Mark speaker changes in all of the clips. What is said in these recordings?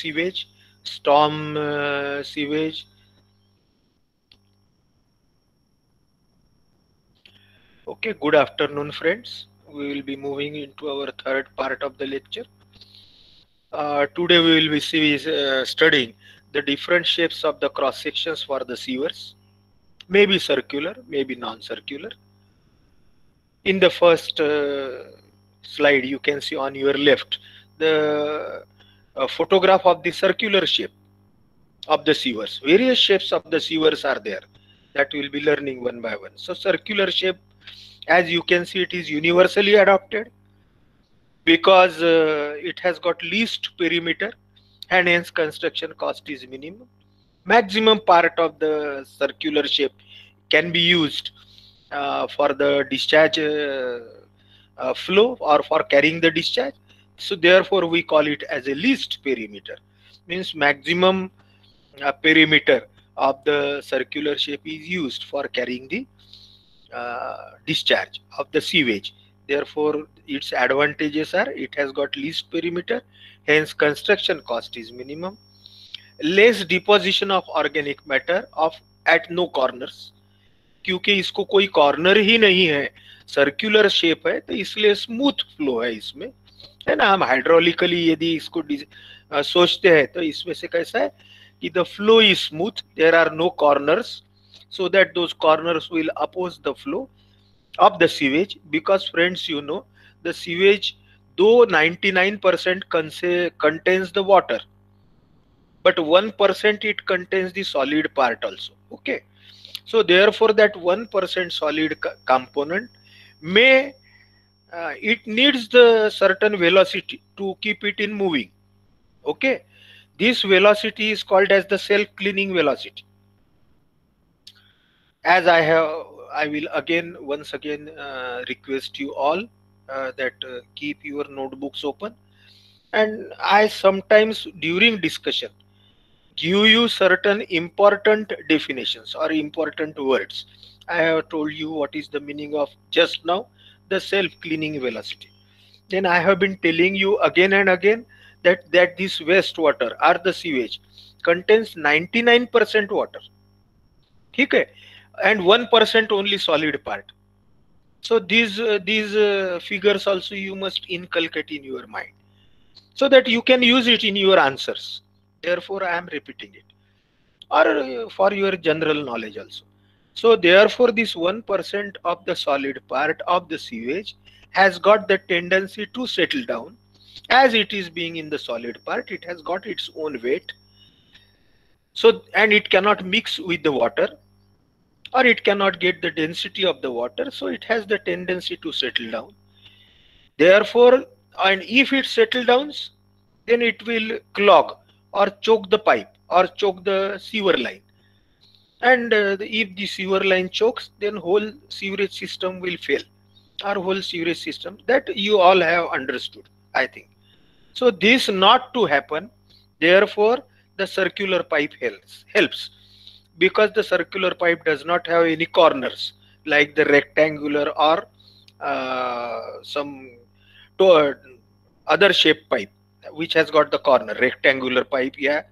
Speaker 1: sewage, storm sewage. Okay, good afternoon, friends. We will be moving into our third part of the lecture. Today we will be studying the different shapes of the cross sections for the sewers, maybe circular, maybe non-circular. In the first slide, you can see on your left the photograph of the circular shape of the sewers. Various shapes of the sewers are there that we'll be learning one by one. So circular shape, as you can see, it is universally adopted because it has got least perimeter and hence construction cost is minimum. Maximum part of the circular shape can be used for the discharge flow or for carrying the discharge. So therefore we call it as a least perimeter, means maximum perimeter of the circular shape is used for carrying the discharge of the sewage. Therefore its advantages are it has got least perimeter, hence construction cost is minimum, less deposition of organic matter of at no corners, क्योंकि इसको कोई corner ही नहीं है, circular shape है, तो इसलिए smooth flow है इसमें, है ना। हम हाइड्रोलिकली यदि इसको सोचते हैं तो इसमें से कैसा है कि the flow is smooth, there are no corners, so that those corners will oppose the flow of the sewage, because friends, you know, the sewage, though 99% contains the water, but 1% it contains the solid part also. Okay, so therefore that 1% solid component may it needs the certain velocity to keep it in moving. Okay, this velocity is called as the self cleaning velocity. As I will again once again request you all that keep your notebooks open, and I sometimes during discussion give you certain important definitions or important words. I have told you what is the meaning of just now, the self-cleaning velocity. Then I have been telling you again and again that this wastewater or the sewage contains 99% water. Okay, and 1% only solid part. So these figures also you must inculcate in your mind so that you can use it in your answers. Therefore, I am repeating it, or for your general knowledge also. So therefore this 1% of the solid part of the sewage has got the tendency to settle down. As it is being in the solid part, it has got its own weight. So, and it cannot mix with the water, or it cannot get the density of the water, so it has the tendency to settle down. Therefore, and if it settles down, then it will clog or choke the pipe or choke the sewer line. And if the sewer line chokes, then whole sewerage system will fail, or whole sewerage system, that you all have understood, I think. So this not to happen, therefore the circular pipe helps, because the circular pipe does not have any corners like the rectangular or some other shape pipe which has got the corner. Rectangular pipe या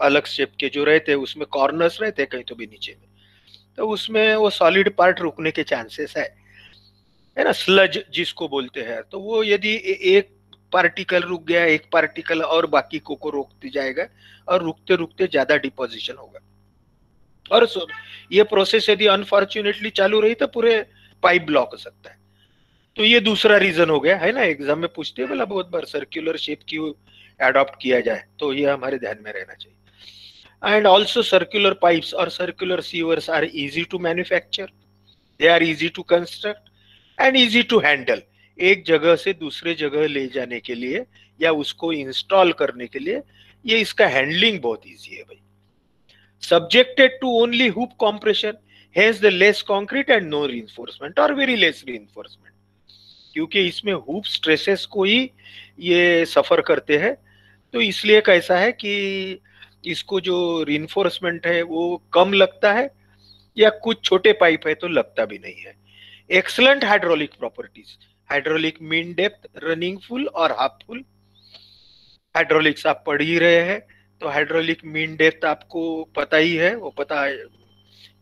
Speaker 1: अलग shape के जो रहते हैं उसमें corners रहते हैं कहीं तो भी नीचे में, तो उसमें वो सॉलिड पार्ट रुकने के चांसेस है ना, स्लज जिसको बोलते हैं। तो वो यदि एक पार्टिकल रुक गया, एक पार्टिकल और बाकी को रोकते जाएगा, और रुकते रुकते ज्यादा डिपोजिशन होगा, और ये प्रोसेस यदि अनफॉर्चुनेटली चालू रही तो पूरे पाइप ब्लॉक हो सकता है। तो ये दूसरा रीजन हो गया, है ना। एग्जाम में पूछते हैं बोला बहुत बार सर्कुलर शेप क्यों अडॉप्ट किया जाए, तो ये हमारे ध्यान में रहना चाहिए। And also circular pipes or circular sewers are easy to manufacture, they are easy to construct and easy to handle. एक जगह से दूसरे जगह ले जाने के लिए या उसको इंस्टॉल करने के लिए ये इसका हैंडलिंग बहुत इजी है भाई। Subjected to only hoop compression, hence the less concrete and no reinforcement or very less reinforcement, क्योंकि इसमें हुप स्ट्रेसेस को ही ये सफर करते हैं, तो इसलिए कैसा है कि इसको जो रिइंफोर्समेंट है वो कम लगता है, या कुछ छोटे पाइप है तो लगता भी नहीं है। Excellent hydraulic properties, hydraulic mean depth, running full और हाफ फुल, हाइड्रोलिक्स आप पढ़ ही रहे हैं, तो हाइड्रोलिक मीन डेप्थ आपको पता ही है, वो पता है,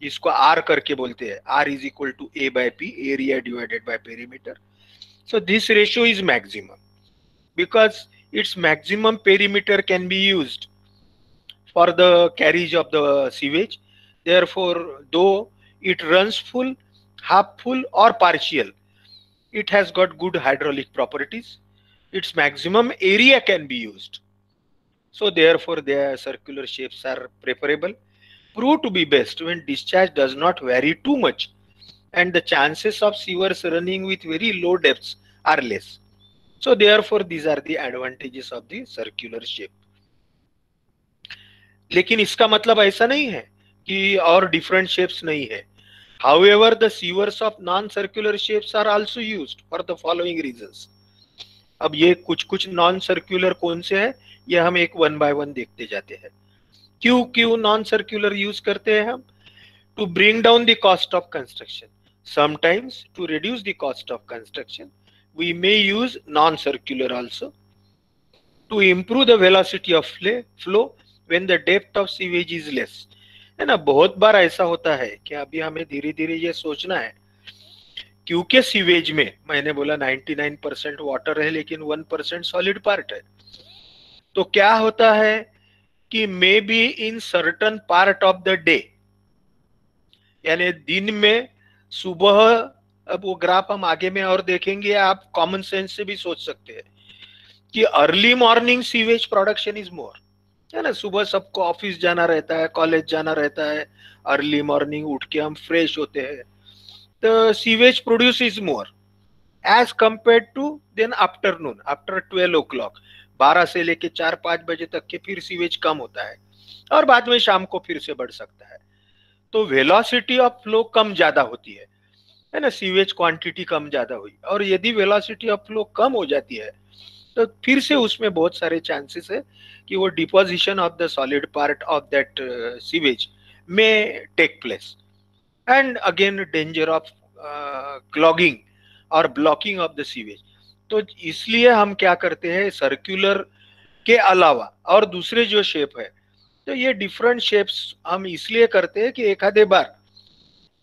Speaker 1: इसको आर करके बोलते हैं, R is equal to A by P, area divided by perimeter. So this ratio is maximum because its maximum perimeter can be used for the carriage of the sewage. Therefore, though it runs full, half full or partial, it has got good hydraulic properties. Its maximum area can be used. So therefore, their circular shapes are preferable. Prove to be best when discharge does not vary too much and the chances of sewers running with very low depths are less. So therefore these are the advantages of the circular shape. लेकिन इसका मतलब ऐसा नहीं है कि और different shapes नहीं है. However, the sewers of non-circular shapes are also used for the following reasons. अब ये कुछ कुछ नॉन सर्कुलर कौन से हैं, ये हम एक वन बाय वन देखते जाते हैं. क्यों क्यों नॉन सर्कुलर यूज करते हैं हम? To bring down the cost of construction. Sometimes to reduce the cost of construction we may use non-circular also. To improve the velocity of flow when the depth of sewage is less. है ना, बहुत बार ऐसा होता है कि अभी हमें धीरे धीरे ये सोचना है, क्योंकि सीवेज में मैंने बोला 99% वाटर है लेकिन 1% सॉलिड पार्ट है. तो क्या होता है कि may be in certain part of the day, यानी दिन में सुबह, अब वो ग्राफ हम आगे में और देखेंगे, आप कॉमन सेंस से भी सोच सकते हैं कि early morning sewage production is more. है ना, सुबह सबको ऑफिस जाना रहता है, कॉलेज जाना रहता है, अर्ली मॉर्निंग उठ के हम फ्रेश होते हैं, तो sewage produce is more as compare to than afternoon, after 12 o'clock, 12 से लेके 4-5 बजे तक के फिर सीवेज कम होता है और बाद में शाम को फिर से बढ़ सकता है. तो वेलोसिटी ऑफ फ्लो कम ज्यादा होती है ना, सीवेज क्वांटिटी कम ज्यादा हुई, और यदि वेलोसिटी ऑफ फ्लो कम हो जाती है तो फिर से उसमें बहुत सारे चांसेस है कि वो deposition of the solid part of that sewage में take place, and again danger of clogging और ब्लॉकिंग ऑफ द सीवेज. तो इसलिए हम क्या करते हैं, सर्कुलर के अलावा और दूसरे जो शेप है, तो ये डिफरेंट शेप्स हम इसलिए करते हैं कि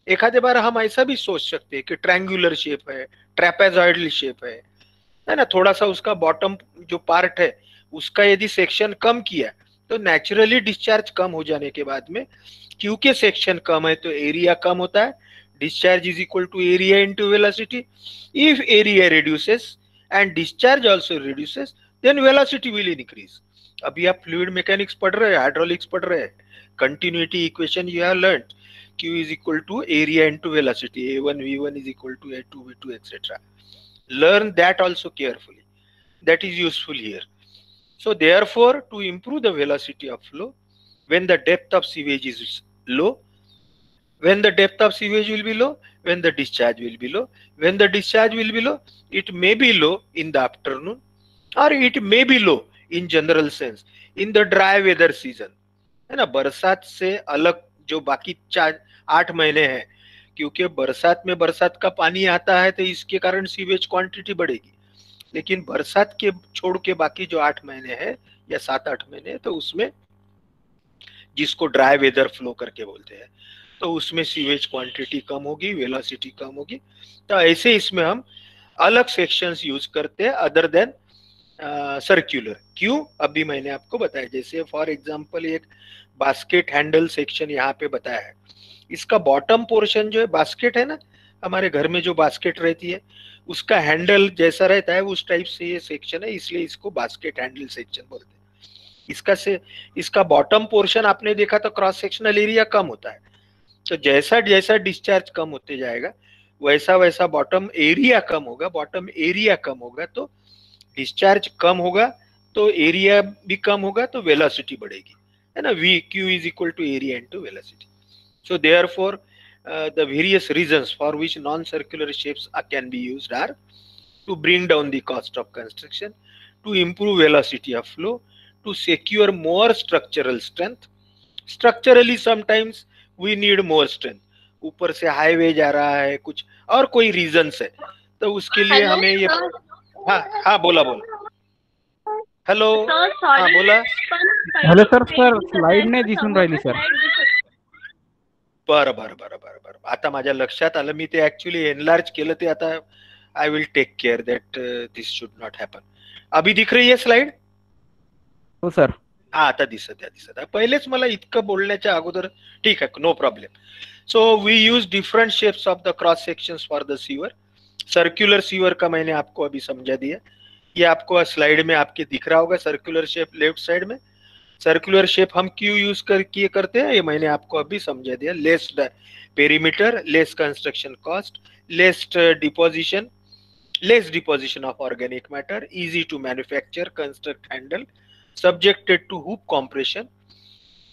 Speaker 1: एखादे बार हम ऐसा भी सोच सकते हैं कि ट्रायंगुलर शेप है, ट्रेपेजॉइडल शेप है ना, थोड़ा सा उसका बॉटम जो पार्ट है उसका यदि सेक्शन कम किया तो नेचुरली डिस्चार्ज कम हो जाने के बाद में, क्योंकि सेक्शन कम है तो एरिया कम होता है, discharge is equal to area into velocity. If area reduces and discharge also reduces then velocity will increase. अभी आप फ्लूइड मैकेनिक्स पढ़ रहे हैं, हाइड्रोलिक्स पढ़ रहे हैं, continuity equation you have learned, Q is equal to area into velocity, A1 V1 is equal to A2 V2 etc. Learn that also carefully, that is useful here. So therefore, to improve the velocity of flow when the depth of sewage is low, when the depth of sewage will be low, when the discharge will be low, when the discharge will be low, it may be low in the afternoon or it may be low in general sense in the dry weather season. है ना, बरसात से अलग जो बाकी 4-8 महीने हैं, क्योंकि बरसात में बरसात का पानी आता है तो इसके कारण सीवेज क्वांटिटी बढ़ेगी, लेकिन बरसात के छोड़ के बाकी जो 8 महीने हैं या 7-8 महीने हैं, तो उसमें जिसको ड्राई वेदर फ्लो करके बोलते हैं, तो उसमें सीवेज क्वांटिटी कम होगी, वेलोसिटी कम होगी. तो ऐसे इसमें हम अलग सेक्शंस यूज करते हैं अदर देन सर्क्यूलर. क्यों, अभी मैंने आपको बताया, जैसे फॉर एग्जांपल एक बास्केट हैंडल सेक्शन यहाँ पे बताया है, इसका बॉटम पोर्शन जो है, बास्केट है ना, हमारे घर में जो बास्केट रहती है उसका हैंडल जैसा रहता है उस टाइप से ये सेक्शन है, इसलिए इसको बास्केट हैंडल सेक्शन बोलते हैं. इसका बॉटम पोर्शन आपने देखा तो क्रॉस सेक्शनल एरिया कम होता है, तो जैसा जैसा डिस्चार्ज कम होते जाएगा वैसा वैसा बॉटम एरिया कम होगा, बॉटम एरिया कम होगा तो डिस्चार्ज कम होगा, तो एरिया भी कम होगा तो वेलोसिटी बढ़ेगी, है ना. V Q is equal to area into velocity. So therefore, the various reasons for which non-circular shapes can be used are to bring down the cost of construction, to improve velocity of flow, to secure more structural strength. Structurally, sometimes we need more strength. ऊपर से highway जा रहा है कुछ और कोई reason है, तो उसके लिए
Speaker 2: हेलो
Speaker 1: हमें ये.
Speaker 2: सर,
Speaker 1: हाँ हाँ, बोला बोला. हॅलो,
Speaker 2: सर
Speaker 1: हा
Speaker 2: सॉरी
Speaker 1: बोला.
Speaker 2: पण
Speaker 3: हॅलो सर, सर
Speaker 2: पहिली
Speaker 3: स्लाइड नाही
Speaker 2: सगळ्यांचं
Speaker 3: दिसून राहिली
Speaker 2: समोरचा
Speaker 3: सर.
Speaker 2: स्लाइड दिसत.
Speaker 1: बरं बरं बरं बरं बरं, आता माझ्या लक्षात आलं. मी ते ऍक्च्युली एनलार्ज केलं ते. आता I will take care that this should not happen. अभी दिख रही है स्लाइड?
Speaker 3: हो सर.
Speaker 1: हा, आता दिसत आहे, दिसत आहे. पहिलेच मला इतकं बोलण्याच्या अगोदर. ठीक आहे, no problem. So we use different shapes of the cross sections for the sewer. Circular sewer का मैंने आपको अभी समझा दिया. ये आपको स्लाइड में आपके दिख रहा होगा, सर्कुलर शेप लेफ्ट साइड में. सर्कुलर शेप हम क्यों यूज करते हैं, ये मैंने आपको अभी समझा दिया. Less perimeter, less construction cost, less deposition, less deposition of organic matter, easy to manufacture, construct, handle, subjected to hoop compression,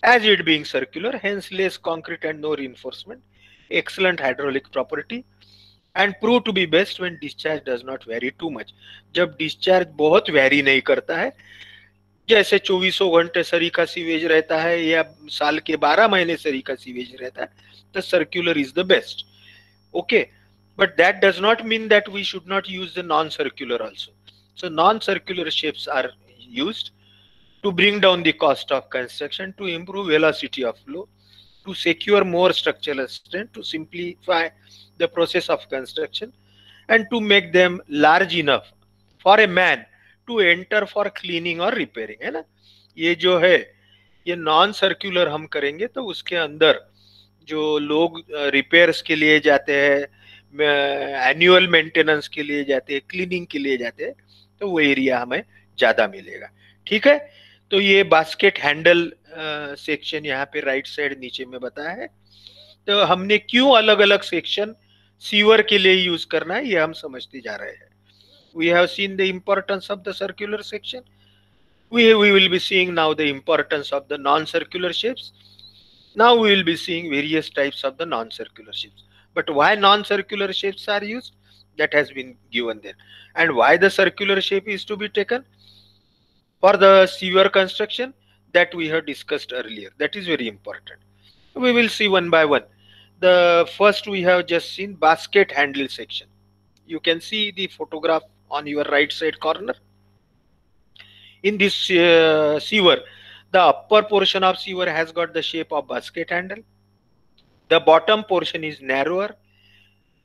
Speaker 1: as it being circular, hence less concrete and no reinforcement, excellent hydraulic property, and prove to be best when discharge does not vary too much. जब discharge बहुत vary नहीं करता है, जैसे 2400 घंटे सरी का sewage रहता है या साल के 12 महीने सरी का सीवेज रहता है, तो circular is the best. Okay, but that does not mean that we should not use the non-circular also. So non-circular shapes are used to bring down the cost of construction, to improve velocity of flow, to secure more structural strength, to simplify the process of construction, and to make them large enough for a man to enter for cleaning or repairing, है ना. ये जो है, ये non circular हम करेंगे तो उसके अंदर जो लोग रिपेयर्स के लिए जाते हैं, एनुअल मेंटेनेंस के लिए जाते हैं, क्लीनिंग के लिए जाते हैं, तो वो एरिया हमें ज्यादा मिलेगा. ठीक है, तो ये बास्केट हैंडल सेक्शन यहाँ पे राइट साइड नीचे में बताया है. तो हमने क्यों अलग अलग सेक्शन सीवर के लिए यूज करना है, ये हम समझते जा रहे हैं. We have seen the importance of the circular section. We will be seeing now the importance of the non-circular shapes. Now we will be seeing various types of the non-circular shapes. But why non-circular shapes are used? That has been given there. And why the circular shape is to be taken for the sewer construction, that we have discussed earlier. That is very important. We will see one by one. The first we have just seen basket handle section. You can see the photograph on your right side corner. In this sewer, the upper portion of sewer has got the shape of basket handle. The bottom portion is narrower.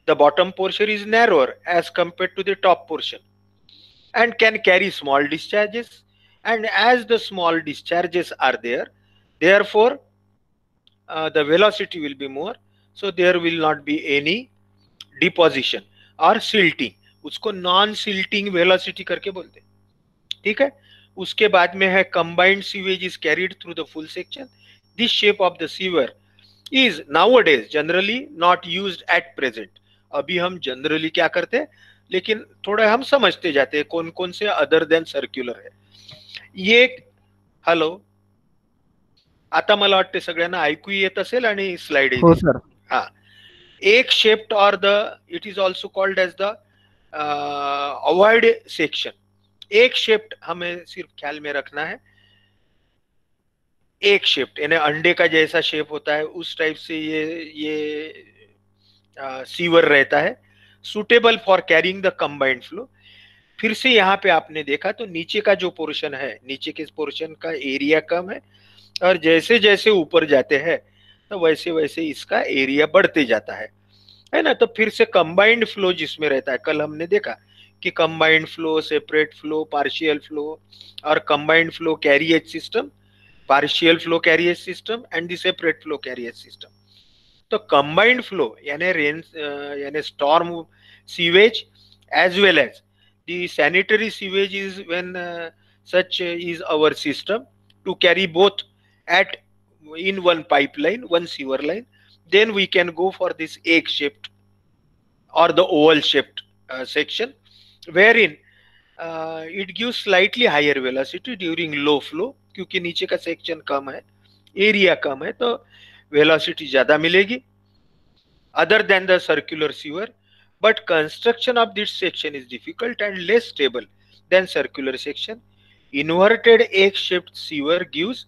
Speaker 1: The bottom portion is narrower as compared to the top portion and can carry small discharges. And as the small discharges are there, therefore the velocity will be more. So there will not be any deposition or silting. उसको non silting velocity करके बोलते हैं. ठीक है. उसके बाद में है combined sewage is carried through the full section. This shape of the sewer is nowadays generally not used at present. अभी हम जनरली क्या करते हैं, लेकिन थोड़ा हम समझते जाते हैं कौन कौन से अदर देन सर्क्युलर है. ये हॅलो, आता मला वाटते सगळ्यांना ऐकू येत असेल आणि स्लाइड
Speaker 3: हो सर.
Speaker 1: हा. एक शेप्ड और the it is also called as the ovoid section. Egg shaped हमें सिर्फ ख्याल में रखना है. एक शेप यानी अंडे का जैसा शेप होता है उस टाइप से ये सीवर रहता है, suitable for carrying the combined flow. फिर से यहाँ पे आपने देखा तो नीचे का जो पोर्शन है, नीचे के पोर्शन का एरिया कम है और जैसे जैसे ऊपर जाते हैं तो वैसे वैसे इसका एरिया बढ़ते जाता है ना. तो फिर से कंबाइंड फ्लो जिसमें रहता है, कल हमने देखा कि combined flow, separate flow, partial flow और combined flow carriage system, partial flow carriage system and the separate flow carriage system. तो combined flow यानी रेन यानी storm sewage as well as the sanitary sewage is when such is our system to carry both at in one pipeline, one sewer line. Then we can go for this egg shaped or the oval shaped section wherein it gives slightly higher velocity during low flow. क्योंकि नीचे का section कम है, area कम है, तो velocity ज्यादा मिलेगी other than the circular sewer. But construction of this section is difficult and less stable than circular section. Inverted egg shaped sewer gives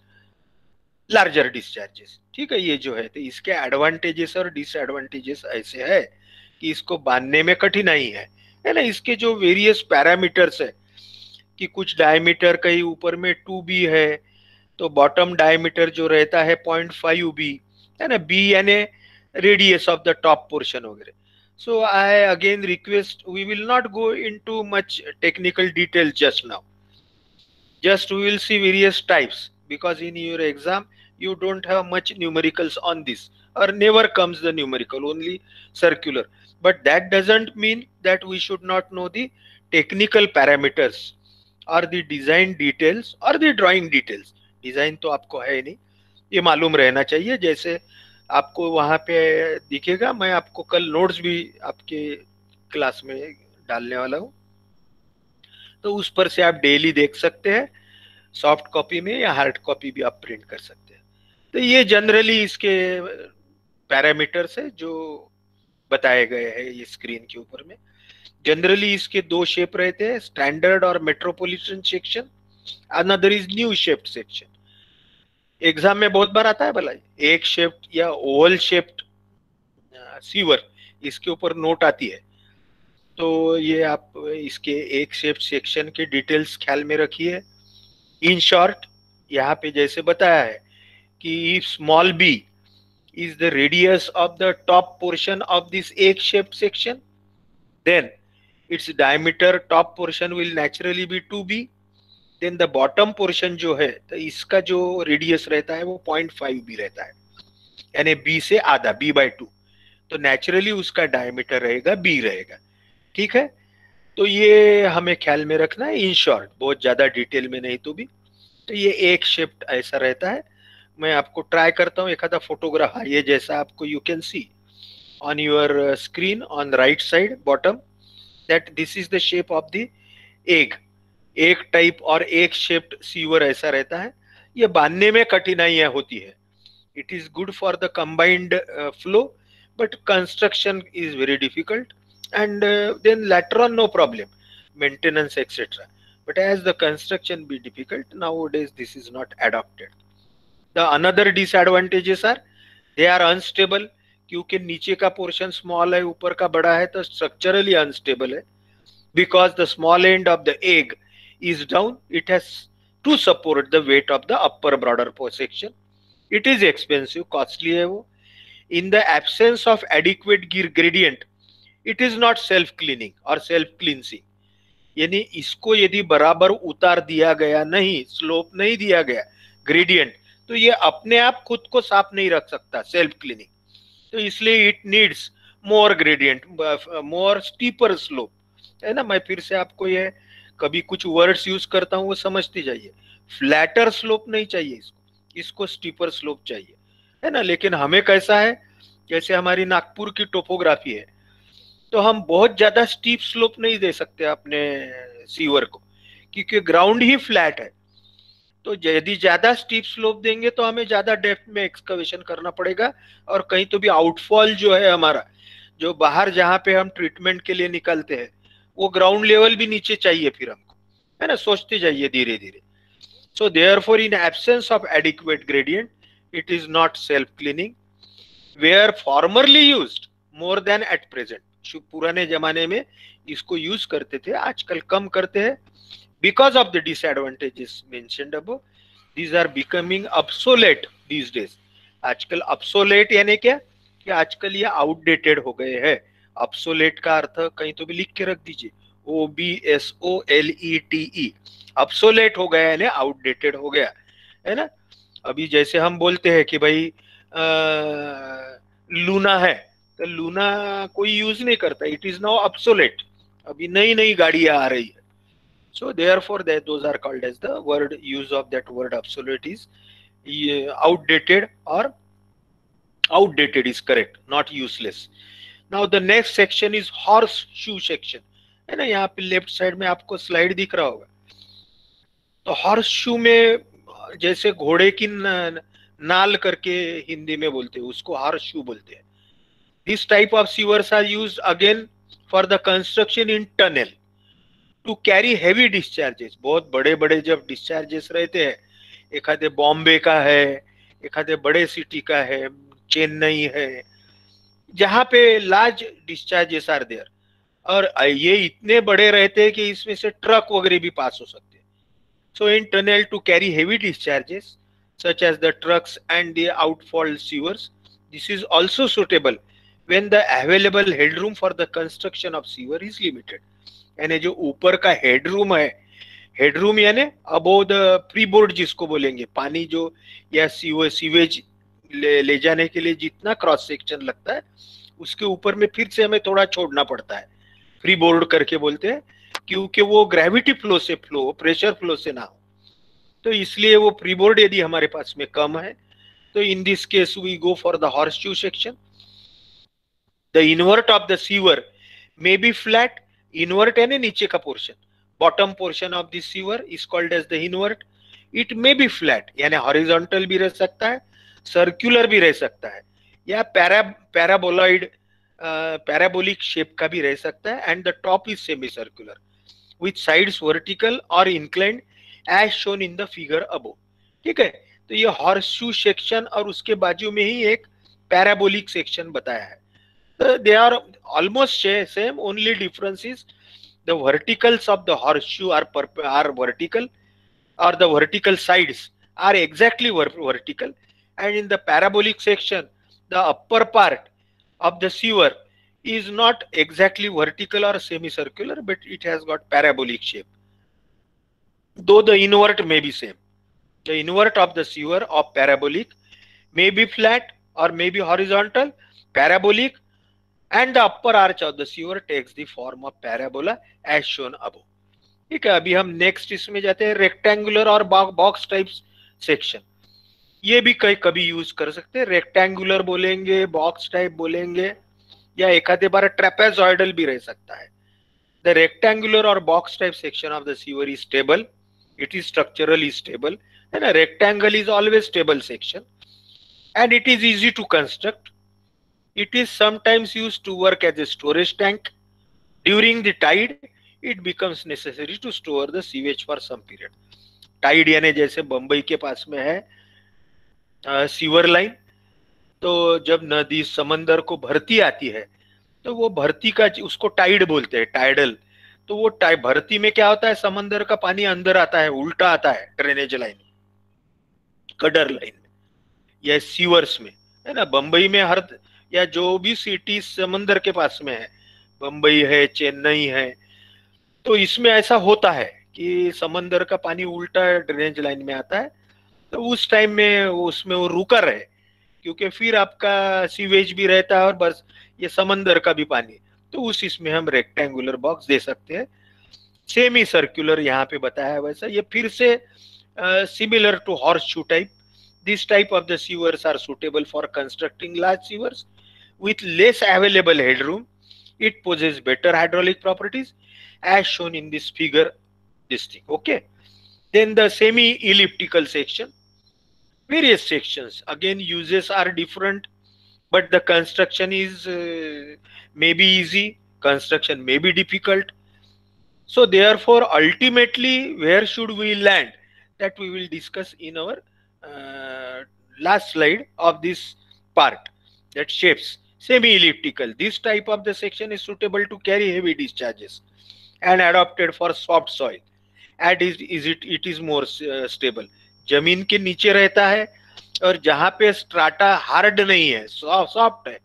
Speaker 1: larger discharges. ठीक है, ये जो है तो इसके एडवांटेजेस और डिसएडवांटेजेस ऐसे है कि इसको बांधने में कठिनाई है ना. इसके जो वेरियस पैरामीटर्स है, कि कुछ डायमीटर कहीं ऊपर में 2b है, तो बॉटम डायमीटर जो रहता है 0.5b है ना, b यानी radius of the top portion वगैरह. So I again request, we will not go into much technical detail just now. Just we will see various types, because in your exam you don't have much numericals on this, or never comes the numerical, only circular. But that doesn't mean that we should not know the technical parameters or the design details or the drawing details. Design तो आपको है ही नहीं, ये मालूम रहना चाहिए. जैसे आपको वहां पे दिखेगा, मैं आपको कल नोट्स भी आपके क्लास में डालने वाला हूँ, तो उस पर से आप डेली देख सकते हैं. सॉफ्ट कॉपी में या हार्ड कॉपी भी आप प्रिंट कर सकते हैं. तो ये जनरली इसके पैरामीटर्स है जो बताए गए हैं ये स्क्रीन के ऊपर में. जनरली इसके दो शेप रहते हैं, स्टैंडर्ड और metropolitan section. Another is new shaped section. Exam में बहुत बार आता है भला, एक शेप्ड या ओवल शेप्ड सीवर, इसके ऊपर नोट आती है. तो ये आप इसके एक शेप्ड सेक्शन के डिटेल्स ख्याल में रखिए. इन शॉर्ट, यहाँ पे जैसे बताया है कि if small b is the radius of the top portion of this egg shaped section, then its diameter top portion will naturally be 2b. then the bottom portion जो है, तो इसका जो रेडियस रहता है वो 0.5b रहता है, यानी b से आधा, b/2. तो नेचुरली उसका डायमीटर रहेगा b रहेगा. ठीक है, तो ये हमें ख्याल में रखना है. इन शॉर्ट, बहुत ज्यादा डिटेल में नहीं तो भी. तो ये एक शेप ऐसा रहता है. मैं आपको ट्राई करता हूँ एक आधा फोटोग्राफ. ये जैसा आपको you can see on your screen on right side bottom, that this is the shape of the egg. एक टाइप और एक शेप्ड सीवर ऐसा रहता है. ये बांधने में कठिनाइयां होती है. It is good for the combined flow, but construction is very difficult. and then later on no problem, maintenance etc. but as the construction be difficult nowadays, this is not adopted. The another disadvantages are they are unstable, क्योंकि नीचे का portion small है, ऊपर का बड़ा है, तो structurally unstable है. because the small end of the egg is down, it has to support the weight of the upper broader section. it is expensive, costly है वो. in the absence of adequate gradient, it is not self cleaning और self cleansing. यानी इसको यदि बराबर उतार दिया गया नहीं, स्लोप नहीं दिया गया, ग्रेडियंट, तो ये अपने आप खुद को साफ नहीं रख सकता, सेल्फ क्लीनिंग. तो इसलिए it needs more gradient, more steeper slope, है ना. मैं फिर से आपको ये कभी कुछ वर्ड्स यूज करता हूँ वो समझती जाइए. फ्लैटर स्लोप नहीं चाहिए इसको, इसको स्टीपर स्लोप चाहिए, है ना. लेकिन हमें कैसा है, जैसे हमारी नागपुर की टोपोग्राफी है, तो हम बहुत ज्यादा स्टीप स्लोप नहीं दे सकते अपने सीवर को, क्योंकि ग्राउंड ही फ्लैट है. तो यदि ज्यादा स्टीप स्लोप देंगे तो हमें ज्यादा डेप्थ में एक्सकवेशन करना पड़ेगा, और कहीं तो भी आउटफॉल जो है हमारा, जो बाहर जहां पे हम ट्रीटमेंट के लिए निकलते हैं, वो ग्राउंड लेवल भी नीचे चाहिए फिर हमको, है ना. सोचते जाइए धीरे धीरे. So therefore in absence of adequate gradient, it is not self cleaning. Were formerly used more than at present, पुराने जमाने में इसको यूज करते थे, आजकल कम करते हैं. Because of the disadvantages mentioned above, these are becoming obsolete these days. आजकल obsolete यानी क्या, कि आजकल ये आउटडेटेड हो गए हैं. obsolete का अर्थ कहीं तो भी लिख के रख दीजिए, OBSOLETE. obsolete हो गया यानी आउटडेटेड हो गया, है ना. अभी जैसे हम बोलते हैं कि भाई लूना है, तो लूना कोई यूज नहीं करता, इट इज नाउ obsolete. अभी नई नई गाड़ियां आ रही है. so therefore those are called as the word, use of that word obsolete is outdated, or outdated is correct, not useless. now the next section is horseshoe section, है ना. यहाँ पे लेफ्ट साइड में आपको स्लाइड दिख रहा होगा. तो हॉर्स में जैसे घोड़े की नाल करके हिंदी में बोलते हैं, उसको हॉर्स बोलते हैं. This type of sewers are used again for the construction in tunnel to carry heavy discharges. बहुत बड़े बड़े जब डिस्चार्जेस रहते हैं, एक आधे बॉम्बे का है, एक आधे बड़े सिटी का है, चेन्नई है, जहां पे लार्ज डिस्चार्जेस आर देयर, और ये इतने बड़े रहते हैं कि इसमें से ट्रक वगैरह भी पास हो सकते हैं. So in tunnel to carry heavy discharges such as the trucks and the outfall sewers, this is also suitable when the available headroom for the construction of sewer is limited. यानी जो ऊपर का headroom है, headroom यानी above the pre board जिसको बोलेंगे, पानी जो या सीवेज ले जाने के लिए जितना क्रॉस सेक्शन लगता है उसके ऊपर में फिर से हमें थोड़ा छोड़ना पड़ता है, फ्री बोर्ड करके बोलते हैं, क्योंकि वो ग्रेविटी फ्लो से फ्लो, प्रेशर फ्लो से ना हो. तो इसलिए वो प्री बोर्ड यदि हमारे पास में कम है तो in this case we go for the horseshoe section. The invert of the sewer may be flat. Invert यानी नीचे का portion, bottom portion of the sewer is called as the invert. It may be flat यानी horizontal भी रह सकता है, circular भी रह सकता है, या पैराबोलॉइड पैराबोलिक शेप का भी रह सकता है. And the top is semi circular with sides vertical और inclined as shown in the figure above. ठीक है, तो ये हॉर्सशू सेक्शन और उसके बाजू में ही एक पैराबोलिक सेक्शन बताया है. They are almost same, only difference is the verticals of the horseshoe are vertical or the vertical sides are exactly vertical, and in the parabolic section the upper part of the sewer is not exactly vertical or semicircular, but it has got parabolic shape, though the invert may be same. The invert of the sewer of parabolic may be flat or may be horizontal, parabolic, and the upper arch of the sewer takes the form of parabola as shown above. ठीक है, अभी हम next इसमें जाते हैं, rectangular और box type section. ये भी कई कभी यूज कर सकते हैं, रेक्टेंगुलर बोलेंगे, बॉक्स टाइप बोलेंगे, या एक आधे बार ट्रेपेजॉइडल भी रह सकता है. द रेक्टेंगुलर और box type section of the sewer is stable, it is structurally stable, है ना. Rectangle is always stable section and it is easy to construct. It is sometimes used to work as a storage tank. During the tide it becomes necessary to store the sewage for some period. Tide यानी जैसे बंबई के पास में है sewer line, तो जब नदी समंदर को भरती आती है तो वो भरती का उसको टाइड बोलते हैं, टाइडल. तो वो भरती में क्या होता है, समंदर का पानी अंदर आता है, उल्टा आता है ड्रेनेज लाइन, कडर लाइन में या सीवर्स में, है ना. बंबई में हर या जो भी सिटी समंदर के पास में है, बंबई है, चेन्नई है, तो इसमें ऐसा होता है कि समंदर का पानी उल्टा ड्रेनेज लाइन में आता है. तो उस टाइम में उसमें वो रुका रहे, क्योंकि फिर आपका सीवेज भी रहता है और बस ये समंदर का भी पानी, तो उस इसमें हम रेक्टेंगुलर बॉक्स दे सकते हैं. सेमी सर्कुलर यहाँ पे बताया है वैसा. ये फिर से similar to horseshoe type. This type of the sewers are suitable for constructing large sewers with less available headroom. It possesses better hydraulic properties as shown in this figure, this thing. Okay, then the semi elliptical section, various sections, again uses are different, but the construction is may be easy, construction may be difficult. So therefore ultimately where should we land, that we will discuss in our last slide of this part, that shapes. Semi-elliptical. This type of the section is suitable to carry heavy discharges and adapted for soft soil. And it is more stable. जमीन के नीचे रहता है और जहाँ पे strata hard नहीं है, सॉफ्ट है,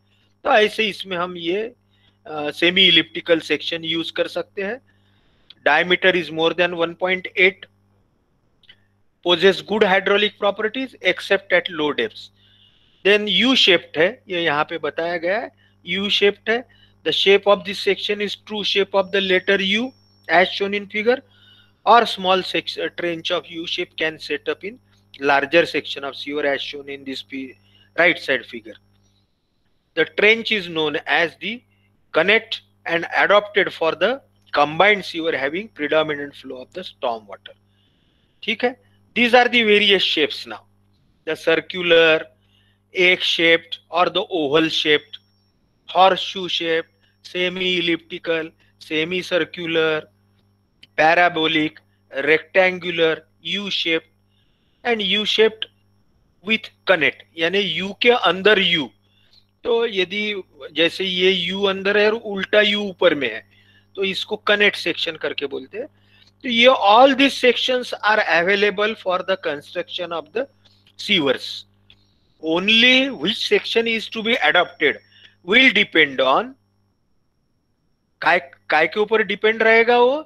Speaker 1: तो ऐसे इसमें हम ये सेमी इलिप्टिकल सेक्शन यूज कर सकते हैं. Diameter is more than 1.8, possess good hydraulic properties except at low depths. Then U shaped है, ये यहाँ पे बताया गया है, यू शेप्ड है. The shape of this section is true shape of the letter U as shown in figure, और small trench of U shape can set up in larger section of sewer as shown in this right side figure. The trench is known as the connect and adopted for the combined sewer having predominant flow of the storm water. ठीक है, these are the various shapes now. The circular, egg shaped or the oval shaped, horseshoe shaped, semi elliptical, semi circular, parabolic, rectangular, u shaped and u shaped with connect, यानी u के अंदर u. तो यदि जैसे ये u अंदर है और उल्टा u ऊपर में है, तो इसको कनेक्ट सेक्शन करके बोलते हैं। तो ये all this sections are available for the construction of the sewers. Only which section is to be adopted will depend on, काय काय के ऊपर डिपेंड रहेगा वो,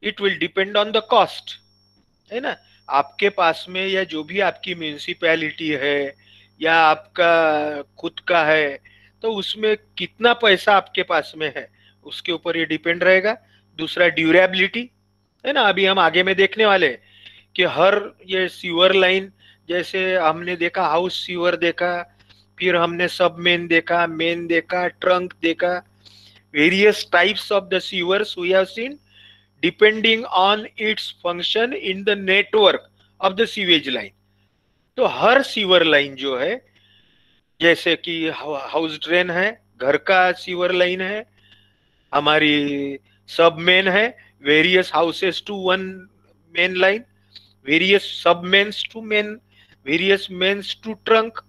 Speaker 1: it will depend on the cost, है ना। आपके पास में या जो भी आपकी म्यूनिसिपैलिटी है या आपका खुद का है, तो उसमें कितना पैसा आपके पास में है उसके ऊपर ये डिपेंड रहेगा। दूसरा ड्यूरेबिलिटी, है ना। अभी हम आगे में देखने वाले हैं कि हर ये सीवर लाइन, जैसे हमने देखा हाउस सीवर देखा, फिर हमने सब मेन देखा, ट्रंक देखा, various types of the sewers we have seen depending on its function in the network of the sewage line. तो हर सीवर लाइन जो है, जैसे कि हाउस ड्रेन है, घर का सीवर लाइन है, हमारी सब मेन है, various houses to one main line, various sub mains to main, various mains to trunk,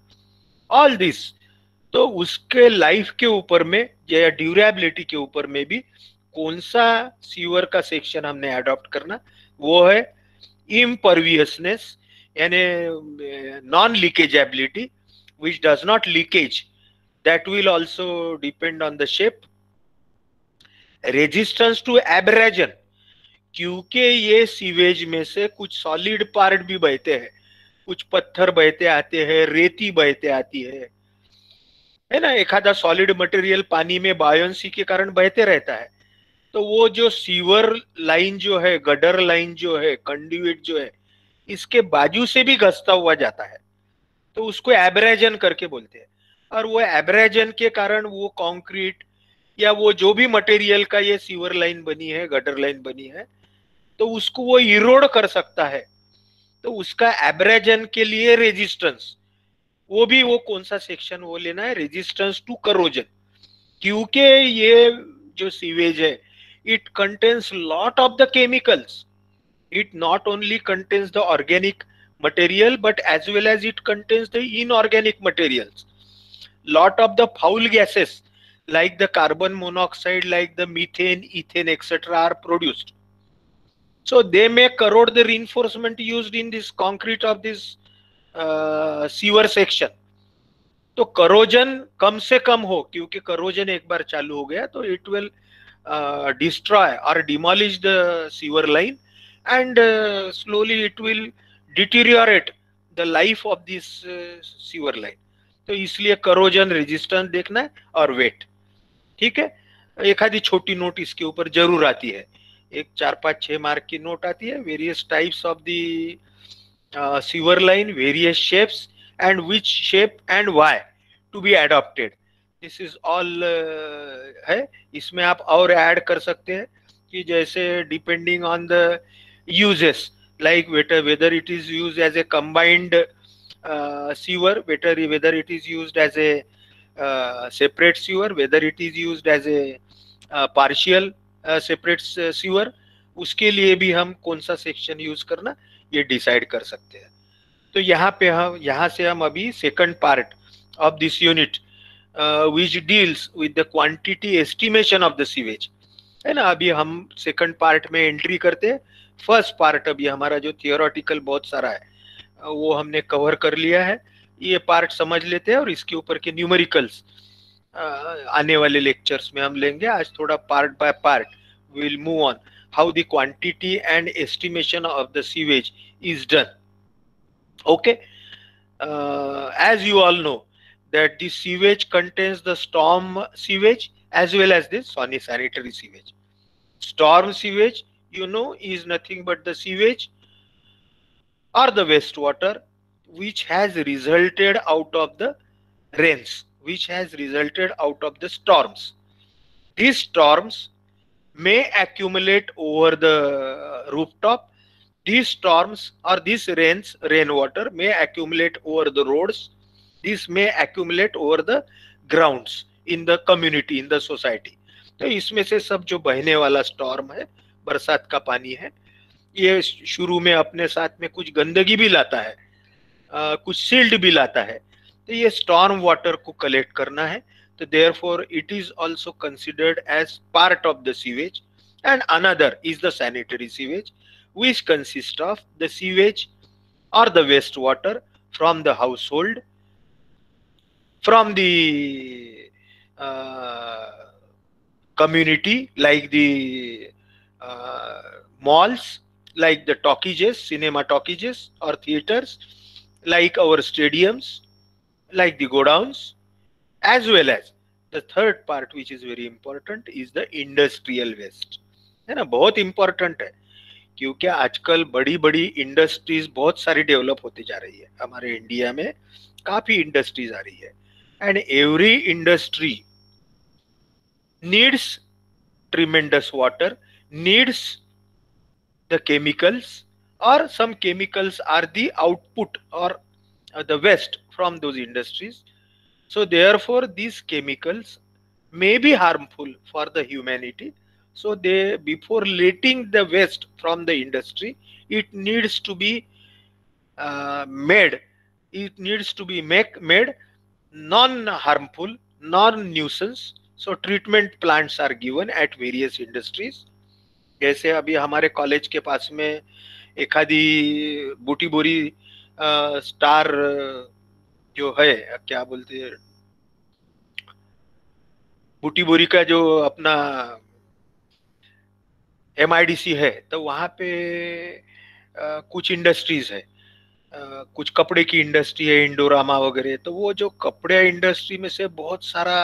Speaker 1: all this. तो उसके लाइफ के ऊपर में या ड्यूरेबिलिटी के ऊपर में भी कौन सा सीवर का सेक्शन हमने अडॉप्ट करना, वो है इम्परवियसनेस, यानी non लीकेजेबिलिटी, which does not leakage, that will also depend on the shape, resistance to abrasion, क्योंकि ये सीवेज में से कुछ सॉलिड पार्ट भी बहते हैं, कुछ पत्थर बहते आते हैं, रेती बहते आती है ना। एखादा सॉलिड मटेरियल पानी में बायोंसी के कारण बहते रहता है, तो वो जो सीवर लाइन जो है, गडर लाइन जो है, कंड्यूइट जो है, इसके बाजू से भी घसता हुआ जाता है, तो उसको एब्रेजन करके बोलते हैं। और वो एब्रेजन के कारण वो कंक्रीट या वो जो भी मटेरियल का ये सीवर लाइन बनी है, गटर लाइन बनी है, तो उसको वो इरोड कर सकता है। तो उसका एब्रेजन के लिए रेजिस्टेंस, वो भी वो कौन सा सेक्शन वो लेना है, रेजिस्टेंस टू करोजन, क्योंकि ये जो सीवेज है it contains lot of the chemicals, it not only contains the organic material but as well as it contains the inorganic materials. Lot of the foul gases like the carbon monoxide, like the methane, ethane, etc. are produced. So they may corrode the reinforcement used in this concrete of this sewer section. तो corrosion कम से कम हो, क्योंकि corrosion एक बार चालू हो गया तो it will destroy और demolish the sewer line and slowly it will deteriorate the life of this sewer line. तो इसलिए करोजन रेजिस्टेंस देखना है और वेट, ठीक है। एक आधी छोटी नोट इसके ऊपर जरूर आती है, एक 4-5-6 मार्क की नोट आती है, various types of the sewer line, various shapes and which shape and why to be adopted, this is all है। इसमें आप और ऐड कर सकते हैं कि जैसे depending on the uses, like whether it is used as a combined sewer, whether it is used as a separate sewer, whether it is used as a partial separate sewer, उसके लिए भी हम कौन सा सेक्शन यूज करना ये decide कर सकते हैं। तो यहाँ से हम अभी second part of this unit which deals with the quantity estimation of the sewage, है ना। अभी हम सेकंड पार्ट में एंट्री करते हैं। फर्स्ट पार्ट अभी हमारा जो थियोरेटिकल बहुत सारा है वो हमने कवर कर लिया है, ये पार्ट समझ लेते हैं और इसके ऊपर के न्यूमेरिकल्स आने वाले लेक्चर्स में हम लेंगे। आज थोड़ा part by part will move on how the quantity and estimation of the sewage is done. Okay, as you all know that the sewage contains the storm sewage as well as the sanitary sewage. Storm sewage, you know, is nothing but the sewage or the wastewater which has resulted out of the rains, which has resulted out of the storms. These storms may accumulate over the rooftop. These storms or these rainwater may accumulate over the roads. This may accumulate over the grounds in the community, in the society. तो इसमें से सब जो बहने वाला storm है, बरसात का पानी है, ये शुरू में अपने साथ में कुछ गंदगी भी लाता है, कुछ सिल्ट भी लाता है। तो ये स्टॉर्म वाटर को कलेक्ट करना है, So therefore, it is also considered as part of the sewage. And another is the sanitary sewage, which consists of the sewage or the wastewater from the household, from the uh, community, like the uh, malls, like the talkies, cinema talkies or theaters, like our stadiums, like the godowns, as well as the third part which is very important is the industrial waste, है ना, बहुत important है, क्योंकि आजकल बड़ी बड़ी industries बहुत सारी डेवलप होती जा रही है हमारे इंडिया में, काफी इंडस्ट्रीज आ रही है, and every industry needs tremendous water, needs the chemicals, or some chemicals are the output or the waste from those industries. So therefore these chemicals may be harmful for the humanity. So they, before letting the waste from the industry, it needs to be made, it needs to be made non harmful, non nuisance. So treatment plants are given at various industries. जैसे अभी हमारे college के पास में एक आधी बूटी बोरी star जो है, क्या बोलते हैं, बूटी बोरी का जो अपना MIDC है, तो वहां पे कुछ इंडस्ट्रीज है, कुछ कपड़े की इंडस्ट्री है, इंडोरामा वगैरह, तो वो जो कपड़े इंडस्ट्री में से बहुत सारा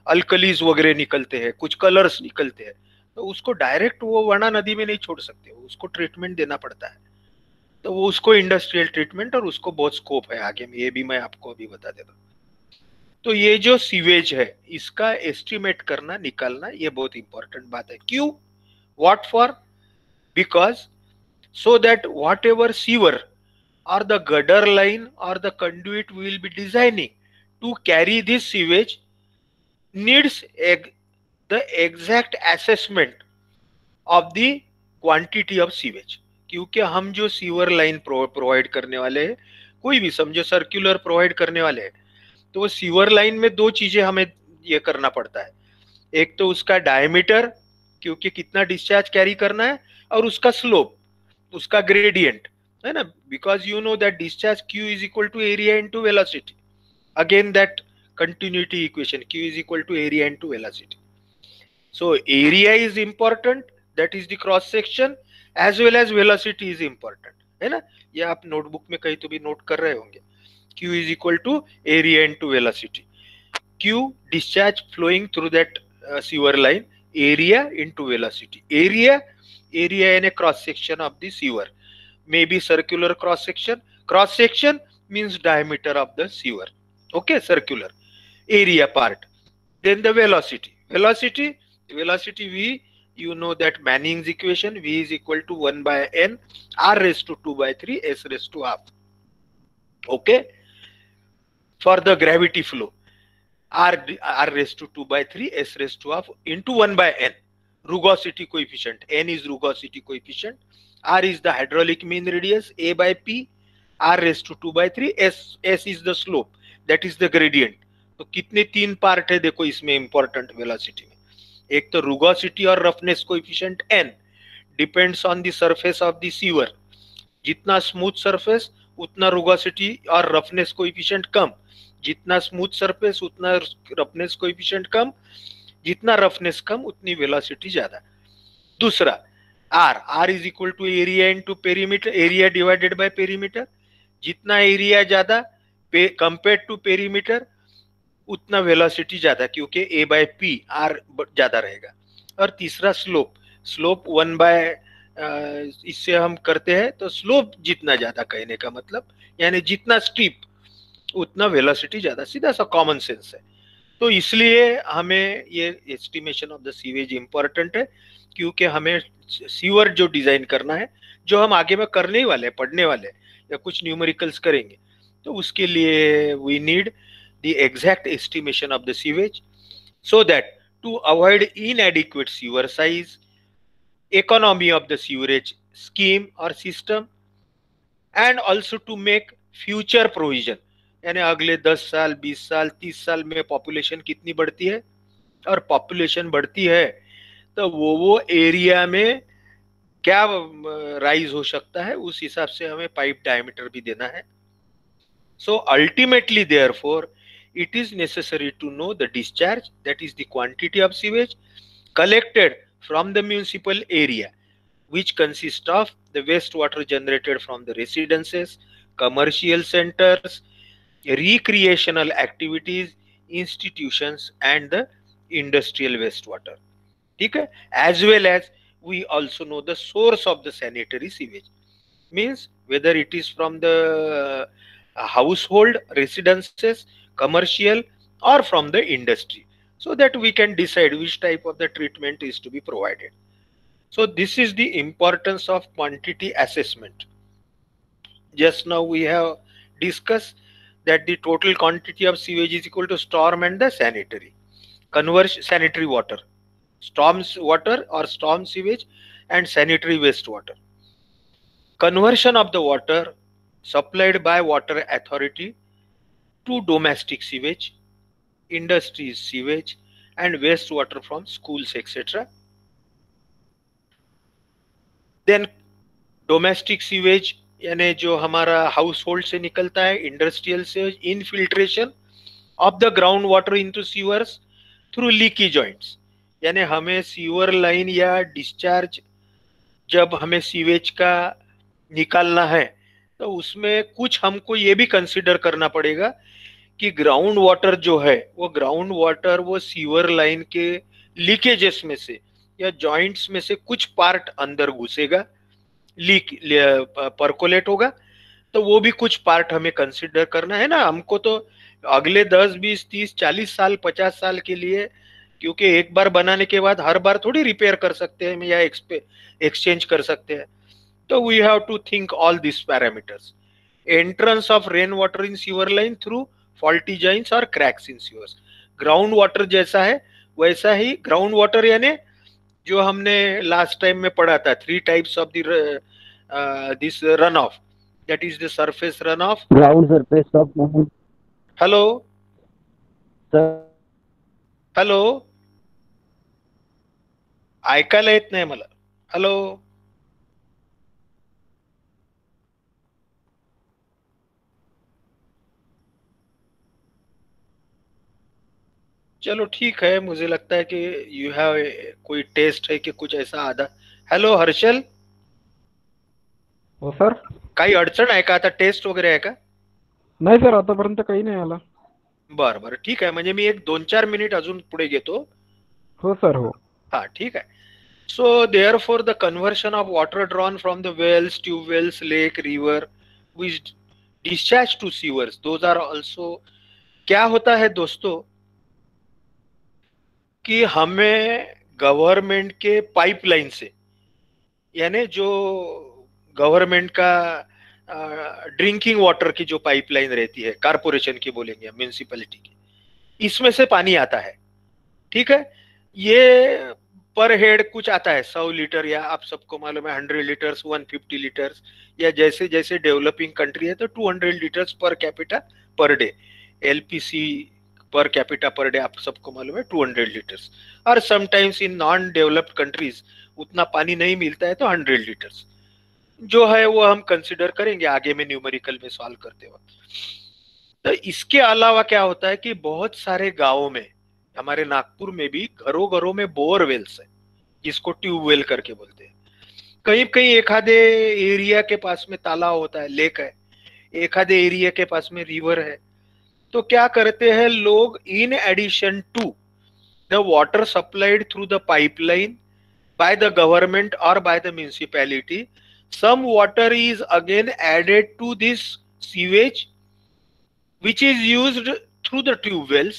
Speaker 1: अल्कलीज वगैरह निकलते हैं, कुछ कलर्स निकलते हैं, तो उसको डायरेक्ट वो वर्णा नदी में नहीं छोड़ सकते, उसको ट्रीटमेंट देना पड़ता है, तो वो उसको इंडस्ट्रियल ट्रीटमेंट, और उसको बहुत स्कोप है आगे में, ये भी मैं आपको अभी बता देता हूँ। तो ये जो सीवेज है इसका एस्टिमेट करना, निकालना, ये बहुत इंपॉर्टेंट बात है। क्यों? What for? Because so that whatever sewer or the gutter line or the conduit we will be designing to carry this sewage needs the exact assessment of the quantity of sewage। क्योंकि हम जो sewer line provide करने वाले हैं, कोई भी समझो circular provide करने वाले हैं, तो वो सीवर लाइन में दो चीजें हमें ये करना पड़ता है, एक तो उसका डायमीटर, क्योंकि कितना डिस्चार्ज कैरी करना है, और उसका स्लोप, उसका ग्रेडियंट, है ना, because you know that discharge Q is equal to area into velocity, again that continuity equation, Q is equal to area into velocity. So area is important, that is the cross section, as well as velocity is important, है ना, ये आप notebook में कहीं तो भी note कर रहे होंगे, Q is equal to area into velocity, Q discharge flowing through that sewer line, area into velocity, area in a cross section of the sewer, maybe circular cross section means diameter of the sewer, okay, circular area part. Then the velocity V, you know that Manning's equation, V is equal to 1 by n r raised to 2 by 3 s raised to half, okay, for the gravity flow, r raised to 2 by 3 s raised to half into 1 by n, rugosity coefficient, n is rugosity coefficient, r is the hydraulic mean radius, a by p, r raised to 2 by 3, s is the slope, that is the gradient। तो कितने तीन part है देखो इसमें important velocity में, एक तो rugosity और roughness coefficient n depends on the surface of the sewer, जितना स्मूथ सरफेस उतना रुगोसिटी और रफनेस कोएफिशिएंट कम, जितना स्मूथ सरफेस उतना रफनेस कोएफिशिएंट कम, जितना रफनेस कम उतनी वेलोसिटी ज्यादा। दूसरा r is equal to area into perimeter, area divided by perimeter, जितना एरिया ज्यादा कंपेयर टू पेरीमीटर उतना वेलोसिटी ज्यादा, क्योंकि a बाय पी r ज्यादा रहेगा। और तीसरा स्लोप 1 बाय इससे हम करते हैं, तो स्लोप जितना ज्यादा, कहने का मतलब यानी जितना स्टीप उतना वेलोसिटी ज्यादा, सीधा सा कॉमन सेंस है। तो इसलिए हमें ये estimation of the sewage important है, क्योंकि हमें सीवर जो डिजाइन करना है, जो हम आगे में करने वाले, पढ़ने वाले, या कुछ न्यूमेरिकल्स करेंगे, तो उसके लिए we need the exact estimation of the sewage, so that to avoid inadequate sewer size, economy of the sewerage scheme or system, and also to make future provision, यानी अगले 10 साल, 20 साल, 30 साल में पॉपुलेशन कितनी बढ़ती है, और पॉपुलेशन बढ़ती है तो वो एरिया में क्या राइज हो सकता है, उस हिसाब से हमें पाइप डायमीटर भी देना है. So ultimately, therefore, it is necessary to know the discharge, that is the quantity of sewage collected from the municipal area, which consists of the wastewater generated from the residences, commercial centers, recreational activities, institutions, and the industrial wastewater. ठीक है? As well as we also know the source of the sanitary sewage, means whether it is from the household, residences, commercial, or from the industry, so that we can decide which type of the treatment is to be provided. So this is the importance of quantity assessment. Just now we have discussed that the total quantity of sewage is equal to storm and the sanitary sanitary water, storms water or storm sewage, and sanitary wastewater. Conversion of the water supplied by water authority to domestic sewage, industries sewage, and wastewater from schools, etc. Then domestic sewage यानी जो हमारा house hold से निकलता है, industrial sewage, infiltration of the ground water into sewers through leaky joints, यानी हमें sewer line या discharge जब हमें सीवेज का निकालना है तो उसमें कुछ हमको ये भी कंसिडर करना पड़ेगा कि ग्राउंड वाटर जो है वो ग्राउंड वाटर वो सीवर लाइन के लीकेजेस में से या जॉइंट्स में से कुछ पार्ट अंदर घुसेगा, लीक परकोलेट होगा, तो वो भी कुछ पार्ट हमें कंसिडर करना है ना. हमको तो अगले 10, 20, 30, 40 साल, 50 साल के लिए, क्योंकि एक बार बनाने के बाद हर बार थोड़ी रिपेयर कर सकते हैं या एक्सचेंज कर सकते हैं. तो we have to think all this parameters. Entrance of rain water in sewer line through faulty joints और cracks in sewers. Ground water जैसा है वैसा ही ग्राउंड वाटर, यानी जो हमने लास्ट टाइम में पढ़ा था, 3 types of this run of, that is the surface run of,
Speaker 3: ground surface of.
Speaker 1: Hello
Speaker 3: sir
Speaker 1: hello, ऐकायला येत नाही मला. हेलो, चलो ठीक है. मुझे लगता है कि यू हैव कोई टेस्ट है कि कुछ ऐसा आधा. हॅलो हर्षल,
Speaker 2: हो सर.
Speaker 1: काही अडचण आहे का, आता टेस्ट वगैरे आहे का?
Speaker 2: नाही सर, आतापर्यंत काही नाही आला.
Speaker 1: बरं बरं, ठीक आहे. म्हणजे मी एक 2-4 मिनिट अजून पुढे घेतो.
Speaker 2: हो सर. हो.
Speaker 1: हा, ठीक आहे. So therefore the conversion of water drawn from the wells, tube wells, lake, river, which discharge to sewers, those are also. क्या होता है दोस्तों कि हमें गवर्नमेंट के पाइपलाइन से, यानी जो गवर्नमेंट का ड्रिंकिंग वाटर की जो पाइपलाइन रहती है, कारपोरेशन की बोलेंगे, म्यूनिसिपैलिटी की, इसमें से पानी आता है. ठीक है. ये पर हेड कुछ आता है 100 लीटर, या आप सबको मालूम है 100 लीटर्स, 150 लीटर्स, या जैसे जैसे डेवलपिंग कंट्री है तो 200 litres per capita per day. LPC per capita per day आप सबको मालूम है 200 लीटर्स. और sometimes in non developed countries उतना पानी नहीं मिलता है तो 100 लीटर्स जो है वो हम कंसिडर करेंगे आगे में न्यूमेरिकल में सॉल्व करते वक्त. तो इसके अलावा क्या होता है कि बहुत सारे गांवों में, हमारे नागपुर में भी घरों घरों में बोरवेल्स है, जिसको ट्यूबवेल करके बोलते हैं. कहीं कहीं एक आधे एरिया के पास में तालाब होता है, लेक है, एक आधे एरिया के पास में रिवर है. तो क्या करते हैं लोग, in addition to the water supplied through the pipeline by the government और by the municipality, some water is again added to this sewage which is used through the tube wells,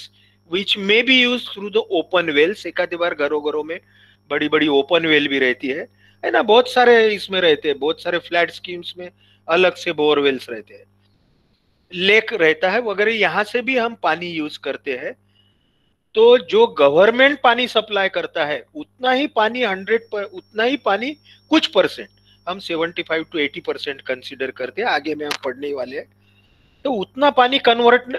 Speaker 1: which may be used through the open wells. एक आधी बार घरों घरों में बड़ी बड़ी open well भी रहती है ना. बहुत सारे इसमें रहते हैं, बहुत सारे फ्लैट स्कीम्स में अलग से बोरवेल्स रहते हैं, लेक रहता है वगैरह. यहाँ से भी हम पानी यूज करते हैं. तो जो गवर्नमेंट पानी सप्लाई करता है उतना ही पानी 100 उतना ही पानी कुछ परसेंट हम 75 to 80% कंसिडर करते हैं. आगे में हम पढ़ने वाले हैं. तो उतना पानी कन्वर्ट,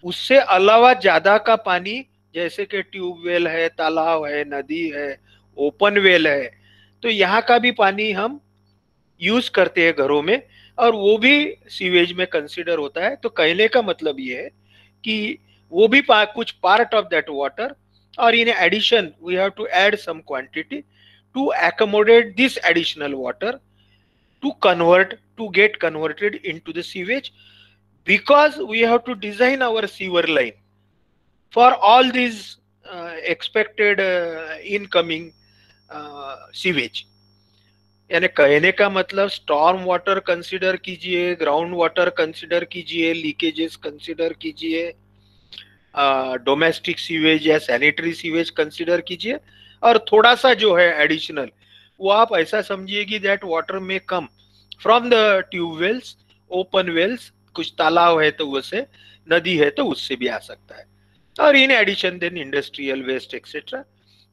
Speaker 1: उससे अलावा ज्यादा का पानी, जैसे कि ट्यूबवेल है, तालाब है, नदी है, ओपन वेल है, तो यहाँ का भी पानी हम यूज करते हैं घरों में, और वो भी सीवेज में कंसिडर होता है। तो कहने का मतलब ये है कि वो भी कुछ पार्ट ऑफ दैट वाटर, और in addition we have to add some quantity to accommodate this additional water to get converted into the sewage, because we have to design our sewer line for all these expected incoming sewage। यानी कहने का मतलब storm water consider कीजिए, ground water consider कीजिए, leakages consider कीजिए, domestic sewage या sanitary sewage consider कीजिए, और थोड़ा सा जो है एडिशनल, वो आप ऐसा समझिए कि दैट वाटर में come from the tubewells, open wells, कुछ तालाब है तो उससे, नदी है तो उससे भी आ सकता है। और in addition then industrial waste etcetera,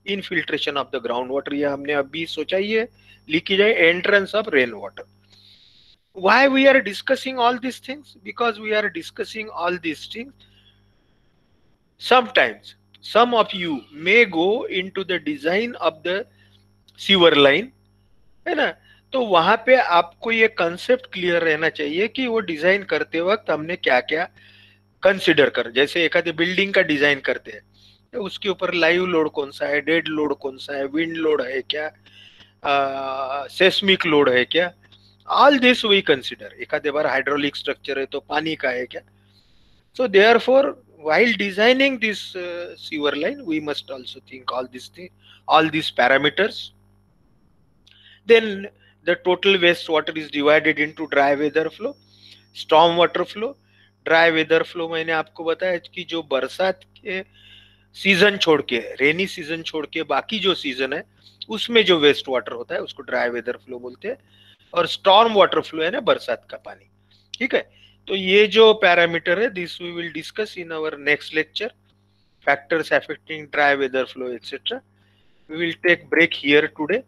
Speaker 1: infiltration of the ground water, ये हमने अभी सोचा ही है, लीकेज है, entrance of rain water. Why we are discussing all these things? Because we are discussing all these things, sometimes some of you may go into the design of the sewer line, है ना। तो वहां पे आपको ये concept clear रहना चाहिए कि वो डिजाइन करते वक्त हमने क्या क्या कंसिडर कर, जैसे एक आधी बिल्डिंग का डिजाइन करते हैं तो उसके ऊपर लाइव लोड कौन सा है, डेड लोड कौन सा है, विंड लोड है क्या, सेस्मिक लोड है क्या, ऑल दिस वी कंसिडर। एक आधे बार हाइड्रोलिक स्ट्रक्चर है तो पानी का है क्या। So therefore, while designing this sewer line, we must also think all these things, all these parameters. Then the total wastewater is divided into dry weather flow, storm water flow। Dry weather flow मैंने आपको बताया कि जो बरसात के season छोड़ के, rainy season छोड़ के बाकी जो सीजन है उसमें जो वेस्ट वाटर होता है उसको ड्राई वेदर फ्लो बोलते हैं, और स्टॉर्म वाटर फ्लो है ना, बरसात का पानी। ठीक है, तो ये जो पैरामीटर है, this we will discuss in our next lecture, factors affecting dry weather flow etcetera. We will take break here today.